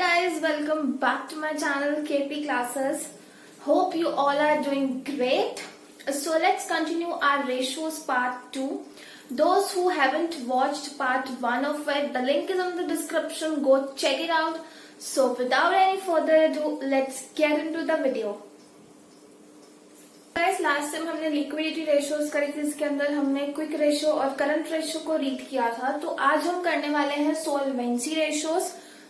guys, welcome back to my channel KP Classes. Hope you all are doing great. So let's continue our ratios part 2. Those who haven't watched part 1 of it, the link is in the description. Go check it out. So without any further ado, let's get into the video. Guys last time हमने liquidity ratios करी थी, इसके अंदर हमने quick ratio और current ratio को read किया था। तो आज हम करने वाले हैं सोल्वेंसी रेशियोज,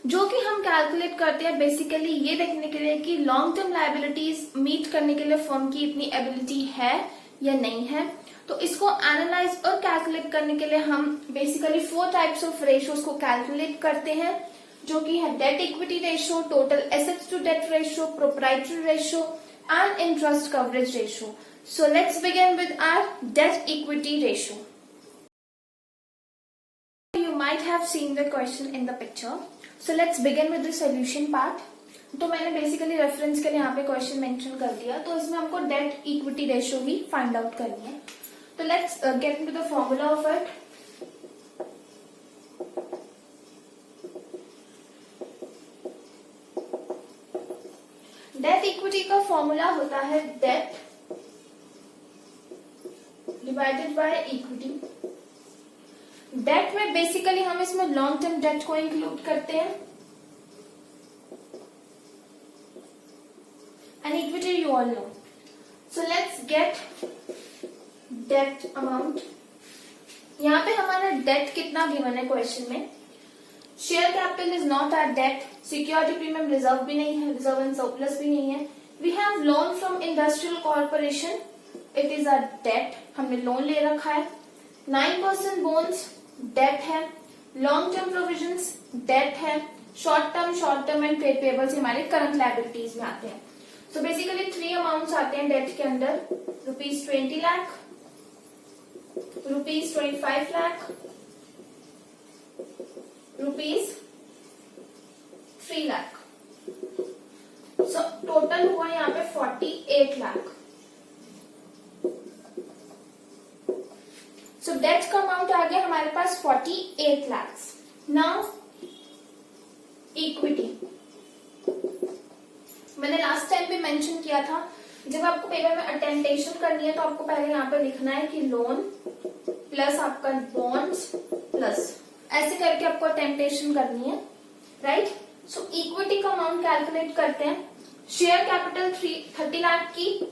जो कि हम कैलकुलेट करते हैं बेसिकली ये देखने के लिए कि लॉन्ग टर्म लायबिलिटीज मीट करने के लिए फर्म की इतनी एबिलिटी है या नहीं है। तो इसको एनालाइज और कैलकुलेट करने के लिए हम बेसिकली 4 टाइप्स ऑफ रेशियोज को कैलकुलेट करते हैं, जो कि है debt equity ratio, total assets to debt ratio, proprietary ratio and interest coverage ratio. So let's begin with our debt equity ratio. You might have seen the question in the picture. So let's begin with the solution part. तो मैंने basically reference के लिए यहाँ पे question mention कर दिया, तो इसमें हमको डेट इक्विटी रेशियो भी फाइंड आउट करनी है। तो let's get into the formula of it. Debt equity का फॉर्मूला होता है debt divided by equity. Debt में बेसिकली हम इसमें लॉन्ग टर्म डेट को इंक्लूड करते हैं and equity you all know. So let's get debt amount. यहाँ पे हमारा डेट कितना गिवन है क्वेश्चन में। Share capital is not our debt, security premium reserve भी नहीं है, रिजर्व एंड सरप्लस भी नहीं है। We have loan from industrial corporation, it is a debt, हमने लोन ले रखा है। 9% बोन्स डेट है, लॉन्ग टर्म प्रोविजंस डेट है, short term and trade payables हमारे करंट लायबिलिटीज में आते हैं। सो बेसिकली 3 अमाउंट्स आते हैं डेट के अंदर, ₹20 लाख, ₹25 लाख, ₹3 लाख। सो टोटल हुआ यहाँ पे 48 लाख। सो डेट का अमाउंट आ गया हमारे पास 48 लाख। नाउ इक्विटी, मैंने लास्ट टाइम भी मेंशन किया था, जब आपको पेपर में अटेंटेशन करनी है तो आपको पहले यहाँ पे लिखना है कि लोन प्लस आपका बॉन्ड्स प्लस, ऐसे करके आपको अटेंटेशन करनी है, राइट। सो इक्विटी का अमाउंट कैलकुलेट करते हैं। शेयर कैपिटल 30 लाख की,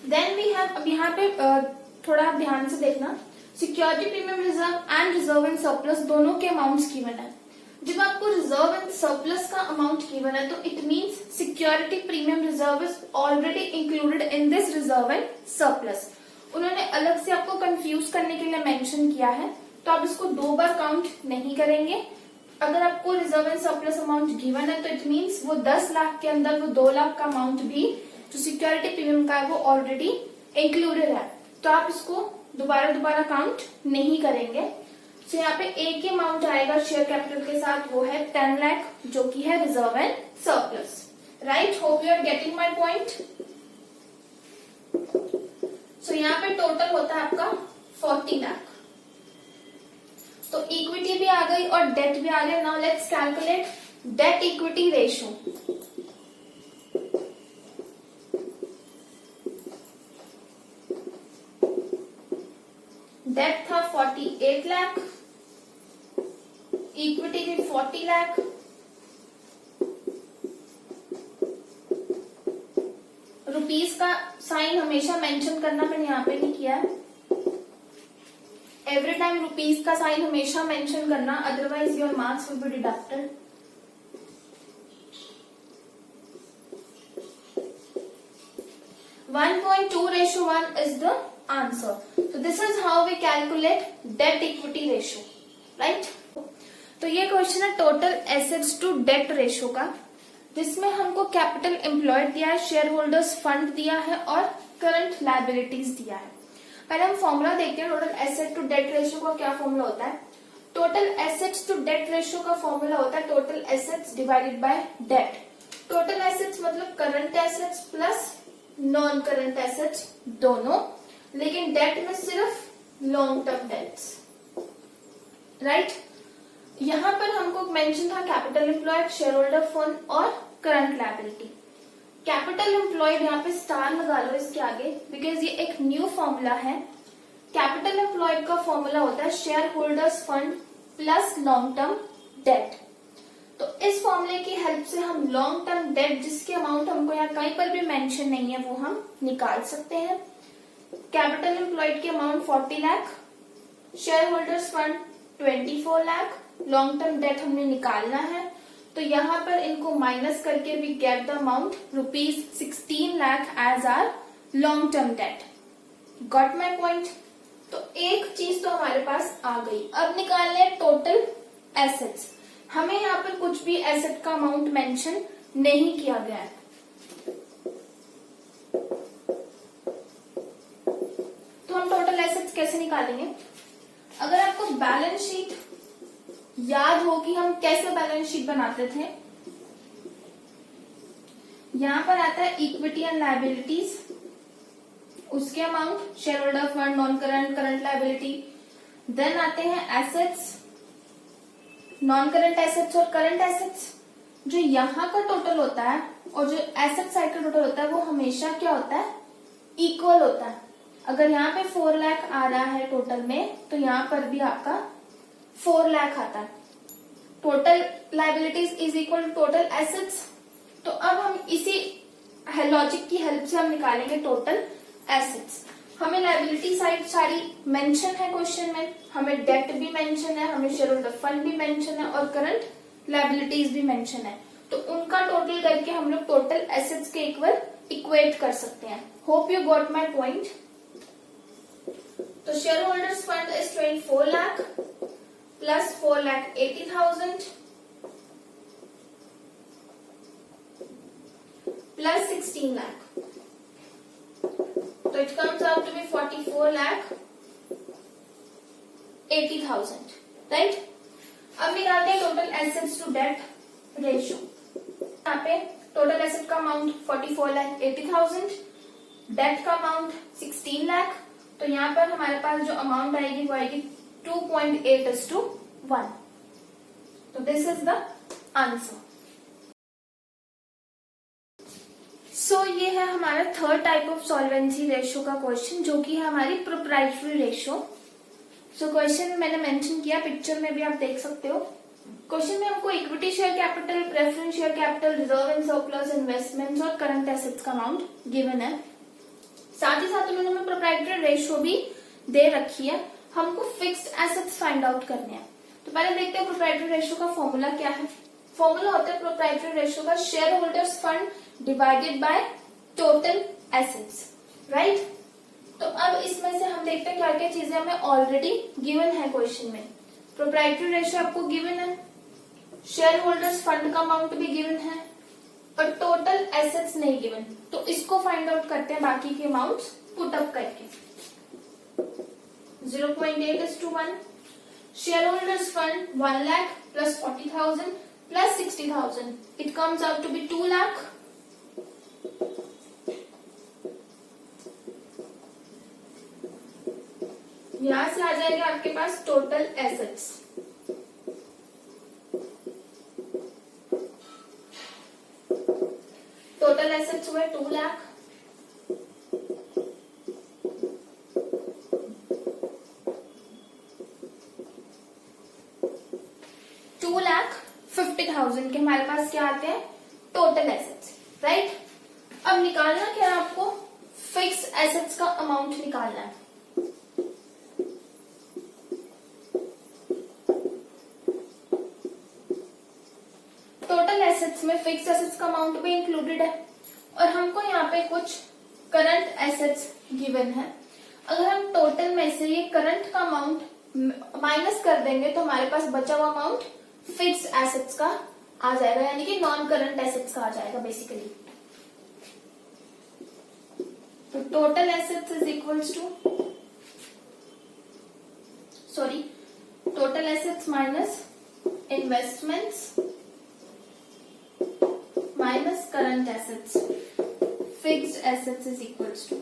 देन वी हैव, अब यहाँ पे थोड़ा ध्यान से देखना, security premium reserve and reserve and surplus दोनों के अमाउंट्स गिवन है। जब आपको रिजर्व एंड सरप्लस का अमाउंट गिवन है तो it means security premium reserve is already included in this reserve and surplus. उन्होंने अलग से आपको कंफ्यूज करने के लिए मेंशन किया है, तो आप इसको 2 बार काउंट नहीं करेंगे। अगर आपको reserve and surplus amount given है तो इट मीन्स वो 10 लाख के अंदर वो 2 लाख का अमाउंट भी जो सिक्योरिटी प्रीमियम का है वो ऑलरेडी इंक्लूडेड है, तो आप इसको दोबारा काउंट नहीं करेंगे। तो यहाँ पे एक ही अमाउंट आएगा शेयर कैपिटल के साथ, वो है 10 लाख, जो कि है reserve and surplus, right. Hope you are getting my point. So यहाँ पे टोटल होता है आपका 40 लाख। तो इक्विटी भी आ गई और डेट भी आ गया। Now let's calculate debt equity ratio. Debt था 48 लाख, इक्विटी थी 40 लाख, रुपीस का साइन हमेशा मेंशन करना, मैंने यहाँ पे नहीं किया है। एवरी टाइम रुपीस का साइन हमेशा मेंशन करना, otherwise your marks will be deducted. (1.2:1) is the answer. So this is how we calculate debt equity ratio, right? तो ये क्वेश्चन है total assets to debt ratio का, जिसमें हमको कैपिटल एम्प्लॉयड दिया है, शेयर होल्डर्स फंड दिया है और करंट लायबिलिटीज दिया है। पहले हम फॉर्मूला देखते हैं total asset to debt ratio का। क्या फॉर्मूला होता है? Total assets to debt ratio का फॉर्मूला होता है total assets divided by debt. Total assets मतलब current assets plus non current assets दोनों, लेकिन डेट में सिर्फ लॉन्ग टर्म डेट्स। राइट। यहाँ पर हमको मेंशन था capital employed, share holder fund और करंट लायबिलिटी। कैपिटल एम्प्लॉयड यहाँ पे स्टार लगा लो इसके आगे, बिकॉज ये एक न्यू फॉर्मूला है। कैपिटल एम्प्लॉयड का फॉर्मूला होता है share holders fund plus long term date. तो इस फॉर्मूले की हेल्प से हम लॉन्ग टर्म डेट, जिसकी अमाउंट हमको यहाँ कहीं पर भी मेंशन नहीं है, वो हम निकाल सकते हैं। कैपिटल एम्प्लॉयड की amount 40 lakh, share holders fund 24 lakh, long term debt हमने निकालना है। तो यहाँ पर इनको माइनस करके we get the amount ₹16 lakh as our long term debt. Got my point. तो एक चीज तो हमारे पास आ गई। अब निकालने टोटल एसेट्स। हमें यहाँ पर कुछ भी एसेट का अमाउंट मेंशन नहीं किया गया है। तो हम टोटल एसेट्स कैसे निकालेंगे? अगर आपको बैलेंस शीट याद हो कि हम कैसे बैलेंस शीट बनाते थे, यहां पर आता है इक्विटी एंड लायबिलिटीज, उसके amount, share holder fund, non current, current liability. Then आते हैं एसेट्स, नॉन करंट एसेट्स और करंट एसेट्स। जो यहाँ का टोटल होता है और जो एसेट साइड का टोटल होता है वो हमेशा क्या होता है? इक्वल होता है। अगर यहाँ पे 4 लाख आ रहा है टोटल में, तो यहाँ पर भी आपका 4 लाख आता है। Total liabilities is equal to total assets. तो अब हम इसी लॉजिक की हेल्प से हम निकालेंगे टोटल एसेट्स। हमें लायबिलिटी साइड सारी मेंशन है क्वेश्चन में, हमें डेट भी मेंशन है, हमें शेयर होल्डर फंड भी मेंशन है और करंट लायबिलिटीज भी मेंशन है। तो उनका टोटल करके हम लोग टोटल एसेट्स के इक्वेट कर सकते हैं। Hope you got my point. तो share holders fund is 24 lakh plus 4,80,000 plus 16 lakh, तो it comes out to be 44,80,000, right. अब निकालते हैं total assets to debt ratio. यहाँ पे टोटल एसेट का अमाउंट 44,80,000, डेट का अमाउंट 16 लाख। तो यहाँ पर हमारे पास जो अमाउंट आएगी वो आएगी 2.8:1। तो दिस इज द आंसर। सो ये है हमारा third type of solvency ratio का क्वेश्चन, जो कि है हमारी प्रोप्राइटरी रेशियो। सो क्वेश्चन मैंने मेंशन किया, पिक्चर में भी आप देख सकते हो। क्वेश्चन में हमको equity share capital, preference share capital, reserve and surplus, investments और करंट एसेट्स का अमाउंट गिवन है। साथ ही साथ उन्होंने हमें प्रोप्राइटरी रेशियो भी दे रखी है। हमको फिक्स्ड एसेट्स फाइंड आउट करने हैं। तो पहले देखते हैं प्रोप्राइटरी रेशियो का फॉर्मूला क्या है। फॉर्मूला होता है प्रोप्राइटरी रेशियो का share holders fund divided by total assets, right. तो अब इसमें से हम देखते हैं क्या क्या चीजें हमें ऑलरेडी गिवन है क्वेश्चन में। प्रोप्राइटरी रेशियो आपको गिवन है, शेयर होल्डर्स फंड का अमाउंट भी गिवन है और टोटल एसेट्स नहीं गिवन। तो इसको फाइंड आउट करते हैं बाकी के अमाउंट्स पुट अप करके। 0.8:1, share holders fund 1 lakh plus 40,000 plus 60,000, it comes out to be 2 lakh. यहां से आ जाएगा आपके पास टोटल एसेट्स। टोटल एसेट्स हुए 2 लाख, $2,50,000 के हमारे पास क्या आते हैं? Total assets, right. अब निकालना क्या है आपको? फिक्स एसेट्स का अमाउंट निकालना है। टोटल एसेट्स में फिक्स एसेट्स का अमाउंट भी इंक्लूडेड है और हमको यहाँ पे कुछ करंट एसेट्स गिवन है। अगर हम टोटल में से ये करंट का अमाउंट माइनस कर देंगे तो हमारे पास बचा हुआ अमाउंट फिक्स एसेट्स का आ जाएगा, यानी कि नॉन करंट एसेट्स का आ जाएगा बेसिकली। तो total assets is equals to total assets minus investments minus current assets, fixed assets is equals to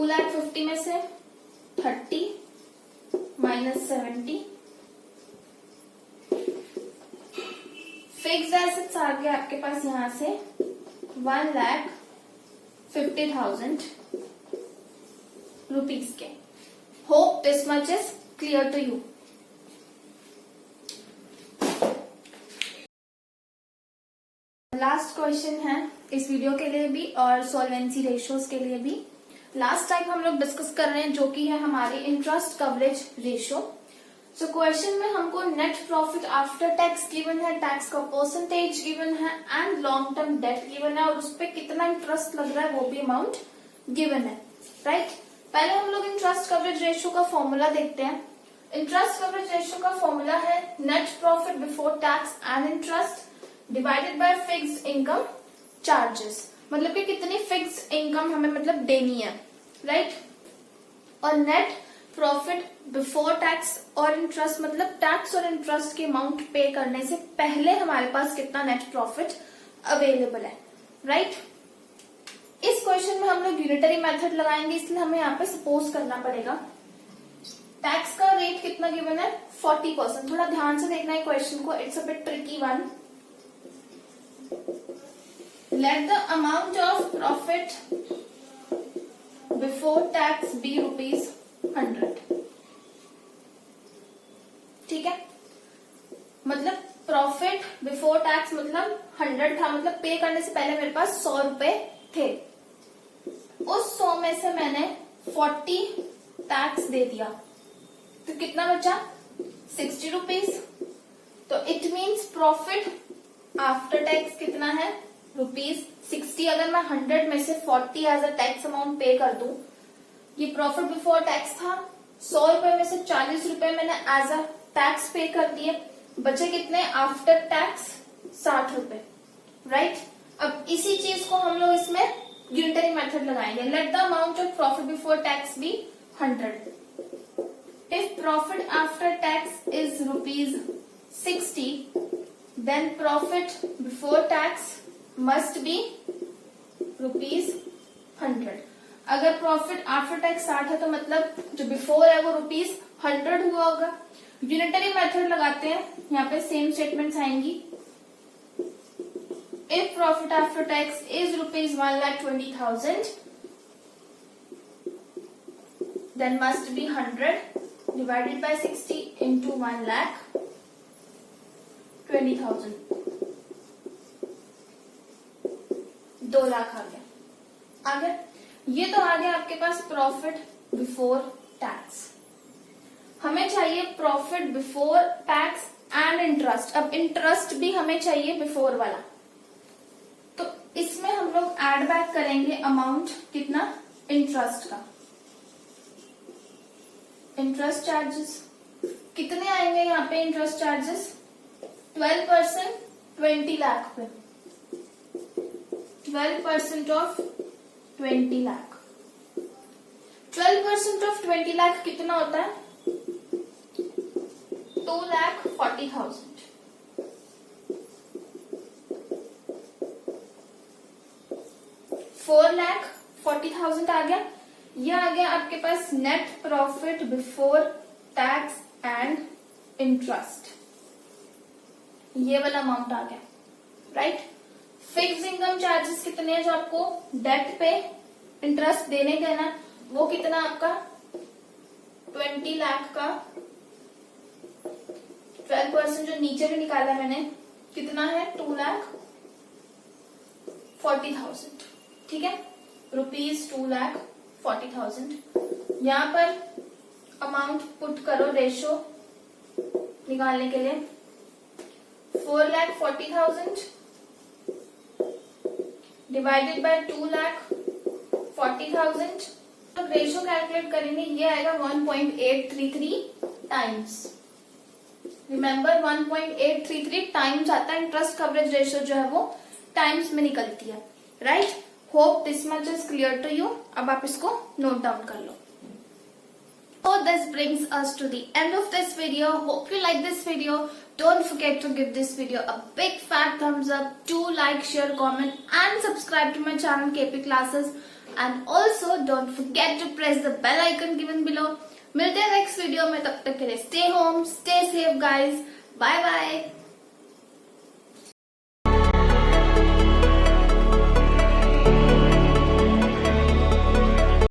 2,50,000 में से 30 माइनस 70, फिक्स्ड एसेट्स आ गया आपके पास यहां से 1,50,000 रुपीज के। Hope this much is clear to you. Last question है इस वीडियो के लिए भी और सॉल्वेंसी रेशियोज के लिए भी। लास्ट टाइम हम लोग डिस्कस कर रहे हैं जो कि है हमारी interest coverage ratio. So question में हमको net profit after tax given है, टैक्स का परसेंटेज गिवन है and long term date given है और उस पर कितना इंटरेस्ट लग रहा है वो भी अमाउंट गिवन है, राइट। पहले हम लोग इंटरेस्ट कवरेज रेशियो का फॉर्मूला देखते हैं। इंटरेस्ट कवरेज रेशियो का फॉर्मूला है net profit before tax and interest divided by fixed income charges, मतलब कि कितनी फिक्स्ड इनकम हमें मतलब देनी है, राइट। और नेट प्रॉफिट बिफोर टैक्स और इंटरेस्ट मतलब टैक्स और इंटरेस्ट के अमाउंट पे करने से पहले हमारे पास कितना नेट प्रॉफिट अवेलेबल है, राइट। इस क्वेश्चन में हम लोग यूनिटरी मेथड लगाएंगे, इसलिए हमें यहाँ पे सपोज करना पड़ेगा। टैक्स का रेट कितना गिवन है 40%। थोड़ा ध्यान से देखना है क्वेश्चन को, it's a bit tricky one. Let the amount of profit before tax be ₹100। ठीक है, मतलब प्रॉफिट बिफोर टैक्स मतलब 100 था, मतलब पे करने से पहले मेरे पास 100 रुपए थे। उस 100 में से मैंने 40 टैक्स दे दिया तो कितना बचा 60 रुपीज। तो it means profit after tax कितना है ₹60। अगर मैं 100 में से 40 एज अ टैक्स अमाउंट पे कर दूं, ये प्रॉफिट बिफोर टैक्स था, 100 रुपए में से 40 रुपए मैंने एज अ टैक्स पे कर दिए, बचे कितने आफ्टर टैक्स 60 रुपए, राइट। अब इसी चीज को हम लोग इसमें यूनिटरी मेथड लगाएंगे। Let the amount of profit before tax be 100। If profit after tax is ₹60, then profit before tax must be ₹100। अगर प्रॉफिट आफ्टर टैक्स 60 है तो मतलब जो बिफोर है वो ₹100 हुआ होगा। यूनिटरी मेथड लगाते हैं, यहाँ पे सेम स्टेटमेंट्स आएंगी। If profit after tax is ₹1,20,000 then must be 100 divided by 60 into 1,20,000, 2 lakh आ गया। ये तो आ गया आपके पास प्रॉफिट बिफोर टैक्स। हमें चाहिए profit before tax and interest. अब इंटरेस्ट भी हमें चाहिए बिफोर वाला, तो इसमें हम लोग एड बैक करेंगे अमाउंट कितना इंटरेस्ट का। इंटरेस्ट चार्जेस कितने आएंगे यहाँ पे इंटरेस्ट चार्जेस 12% 20 लाख पे, 12% ऑफ 20 लाख। 12% ऑफ 20 लाख कितना होता है 2,40,000। 4,40,000 आ गया। यह आ गया आपके पास net profit before tax and interest, ये वाला अमाउंट आ गया, राइट। फिक्स इनकम चार्जेस कितने हैं जो आपको डेट पे इंटरेस्ट देने देना, वो कितना आपका 20 लाख का 12% जो नीचे भी निकाला मैंने कितना है 2,40,000, ठीक है, ₹2,40,000। यहाँ पर अमाउंट पुट करो रेशो निकालने के लिए 4,40,000 डिवाइडेड बाय 2,40,000। तो रेशो कैलकुलेट करेंगे, ये आएगा 1.833 टाइम्स। रिमेंबर 1.833 टाइम्स आता है, इंटरेस्ट कवरेज रेशियो जो है वो टाइम्स में निकलती है, right. Hope this much is clear to you. अब आप इसको नोट डाउन कर लो। So this brings us to the end of this video. Hope you like this video. Don't forget to give this video a big fat thumbs up. Do like, share, comment and subscribe to my channel KP Classes. And also don't forget to press the bell icon given below. मिलते हैं next video में, तब तक के लिए stay home, stay safe guys, bye bye.